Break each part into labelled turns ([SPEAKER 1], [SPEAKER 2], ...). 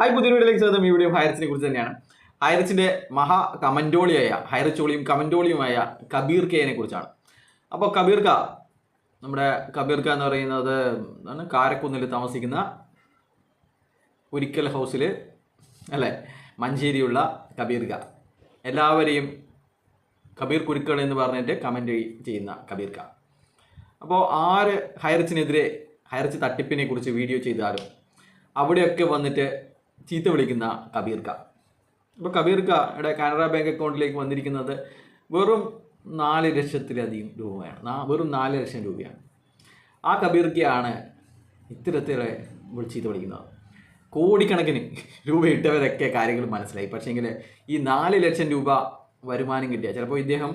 [SPEAKER 1] Hi, പുതിയ വീഡിയോയിലേക്ക് സ്വാഗതം. ഈ വീഡിയോ ഹൈറിച്ചിനെ കുറിച്ച് തന്നെയാണ്. ഹൈറിച്ചിന്റെ മഹാ കമന്റോളിയായ ഹൈറിച്ചോളിയും കമന്റോളിയുമായ കബീർ കെയെ കുറിച്ചാണ്. അപ്പോൾ നമ്മുടെ കബീർ ക എന്ന് പറയുന്നത് കാരക്കുന്നിൽ താമസിക്കുന്ന ഒരിക്കൽ ഹൗസിൽ അല്ലേ, മഞ്ചേരിയുള്ള കബീർ ക. എല്ലാവരെയും കബീർ കുരുക്കൾ എന്ന് പറഞ്ഞിട്ട് കമന്റ് ചെയ്യുന്ന കബീർ ക. അപ്പോൾ ആര് ഹൈറിച്ചിനെതിരെ ഹൈറിച്ച് തട്ടിപ്പിനെ കുറിച്ച് വീഡിയോ ചെയ്താലും അവിടെയൊക്കെ വന്നിട്ട് ചീത്ത വിളിക്കുന്ന കബീർ ക. അപ്പോൾ കബീർ കയുടെ കാനറ ബാങ്ക് അക്കൗണ്ടിലേക്ക് വന്നിരിക്കുന്നത് വെറും 4 ലക്ഷത്തിലധികം രൂപയാണ്. വെറും 4 ലക്ഷം രൂപയാണ്. ആ കബീർ കയാണ് ഇത്തരത്തിലെ ചീത്ത വിളിക്കുന്നത്. കോടിക്കണക്കിന് രൂപ ഇട്ടവരൊക്കെ കാര്യങ്ങൾ മനസ്സിലായി. പക്ഷേങ്കിൽ ഈ 4 ലക്ഷം രൂപ വരുമാനം കിട്ടിയ ചിലപ്പോൾ ഇദ്ദേഹം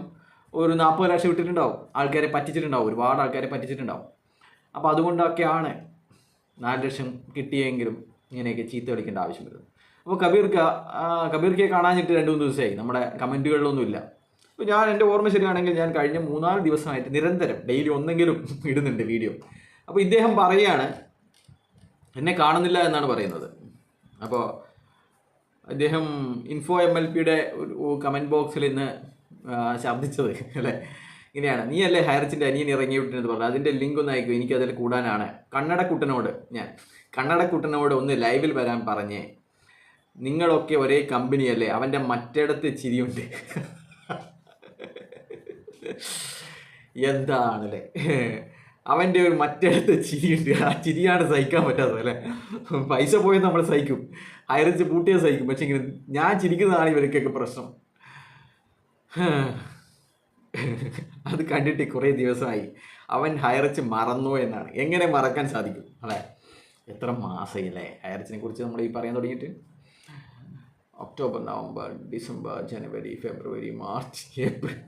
[SPEAKER 1] ഒരു 40 ലക്ഷം ഇട്ടിട്ടുണ്ടാവും. ആൾക്കാരെ പറ്റിച്ചിട്ടുണ്ടാവും, ഒരുപാട് ആൾക്കാരെ പറ്റിച്ചിട്ടുണ്ടാവും. അപ്പോൾ അതുകൊണ്ടൊക്കെയാണ് 4 ലക്ഷം കിട്ടിയെങ്കിലും ഇങ്ങനെയൊക്കെ ചീത്ത വിളിക്കേണ്ട ആവശ്യം വരുന്നത്. അപ്പോൾ കബീർ കെ കാണാനിട്ട് 2-3 ദിവസമായി നമ്മുടെ കമൻറ്റുകളിലൊന്നുമില്ല. അപ്പോൾ ഞാൻ എൻ്റെ ഓർമ്മ ശരിയാണെങ്കിൽ ഞാൻ കഴിഞ്ഞ 3-4 ദിവസമായിട്ട് നിരന്തരം ഡെയിലി ഒന്നെങ്കിലും ഇടുന്നുണ്ട് വീഡിയോ. അപ്പോൾ ഇദ്ദേഹം പറയുകയാണ് എന്നെ കാണുന്നില്ല എന്നാണ് പറയുന്നത്. അപ്പോൾ ഇദ്ദേഹം ഇൻഫോ MLPയുടെ ഒരു കമൻറ്റ് ബോക്സിൽ ഇന്ന് ശബ്ദിച്ചത് അല്ലേ, ഇങ്ങനെയാണ്: നീ അല്ലേ ഹൈറിച്ചിൻ്റെ അനിയൻ ഇറങ്ങി വിട്ടെന്ന് പറഞ്ഞു, അതിൻ്റെ ലിങ്ക് ഒന്ന് അയക്കും, എനിക്കതിൽ കൂടാനാണ്. കണ്ണടക്കുട്ടനോട് ഒന്ന് ലൈവിൽ വരാൻ പറഞ്ഞേ, നിങ്ങളൊക്കെ ഒരേ കമ്പനിയല്ലേ, അവൻ്റെ മറ്റിടത്ത് ചിരിയുണ്ട്. എന്താണല്ലേ അവൻ്റെ ഒരു മറ്റിടത്ത് ചിരിയുണ്ട്. ആ ചിരിയാണ് സഹിക്കാൻ പറ്റാത്തത് അല്ലേ. പൈസ പോയത് നമ്മൾ സഹിക്കും, ഹൈറിച്ച് പൂട്ടിയത് സഹിക്കും. പക്ഷെ ഇങ്ങനെ ഞാൻ ചിരിക്കുന്നതാണ് ഇവർക്കൊക്കെ പ്രശ്നം. അത് കണ്ടിട്ട് കുറേ ദിവസമായി. അവൻ ഹൈറിച്ച് മറന്നോ എന്നാണ്. എങ്ങനെ മറക്കാൻ സാധിക്കും അല്ലേ? എത്ര മാസമല്ലേ ഹൈറിച്ചിനെ കുറിച്ച് നമ്മൾ ഈ പറയാൻ തുടങ്ങിയിട്ട്? ഒക്ടോബർ, നവംബർ, ഡിസംബർ, ജനുവരി, ഫെബ്രുവരി, മാർച്ച്, ഏപ്രിൽ,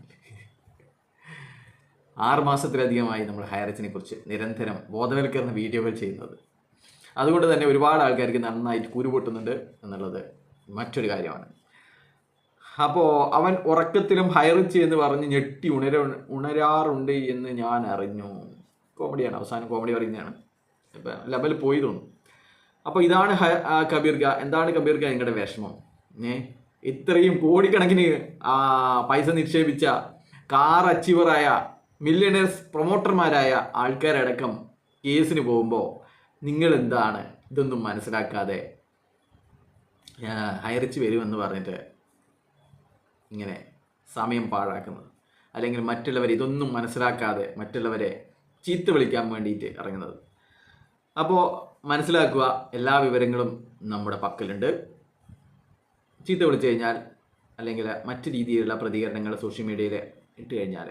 [SPEAKER 1] 6 മാസത്തിലധികമായി നമ്മൾ ഹൈറിച്ചിനെ കുറിച്ച് നിരന്തരം ബോധവൽക്കരണ വീഡിയോകൾ ചെയ്യുന്നത്. അതുകൊണ്ട് തന്നെ ഒരുപാട് ആൾക്കാർക്ക് നന്നായിട്ട് കുരുപൊട്ടുന്നുണ്ട് എന്നുള്ളത് മറ്റൊരു കാര്യമാണ്. അപ്പോൾ അവൻ ഉറക്കത്തിലും ഹൈറിച്ച് എന്ന് പറഞ്ഞ് ഞെട്ടി ഉണരാറുണ്ട് എന്ന് ഞാൻ അറിഞ്ഞു. കോമഡിയാണ്, അവസാനം കോമഡി പറയുന്നതാണ്. ഇപ്പം ലെവൽ പോയി തോന്നും. അപ്പോൾ ഇതാണ് കബീർ ക. എന്താണ് കബീർ ക നിങ്ങളുടെ വിഷമം? ഇത്രയും കോടിക്കണക്കിന് പൈസ നിക്ഷേപിച്ച കാർ അച്ചീവറായ മില്യണേഴ്സ് പ്രൊമോട്ടർമാരായ ആൾക്കാരടക്കം കേസിന് പോകുമ്പോൾ നിങ്ങൾ എന്താണ് ഇതൊന്നും മനസ്സിലാക്കാതെ ഹൈറിച്ച് വരുമെന്ന് പറഞ്ഞിട്ട് ഇങ്ങനെ സമയം പാഴാക്കുന്നത്, അല്ലെങ്കിൽ മറ്റുള്ളവർ ഇതൊന്നും മനസ്സിലാക്കാതെ മറ്റുള്ളവരെ ചീത്ത വിളിക്കാൻ വേണ്ടിയിട്ട് ഇറങ്ങുന്നത്? അപ്പോൾ മനസ്സിലാക്കുക, എല്ലാ വിവരങ്ങളും നമ്മുടെ പക്കലുണ്ട്. ചീത്ത വിളിച്ചു കഴിഞ്ഞാൽ അല്ലെങ്കിൽ മറ്റു രീതിയിലുള്ള പ്രതികരണങ്ങൾ സോഷ്യൽ മീഡിയയിൽ ഇട്ട് കഴിഞ്ഞാൽ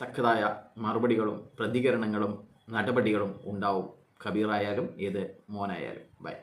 [SPEAKER 1] തക്കതായ മറുപടികളും പ്രതികരണങ്ങളും നടപടികളും ഉണ്ടാവും. കബീറായാലും ഏത് മോനായാലും. ബൈ.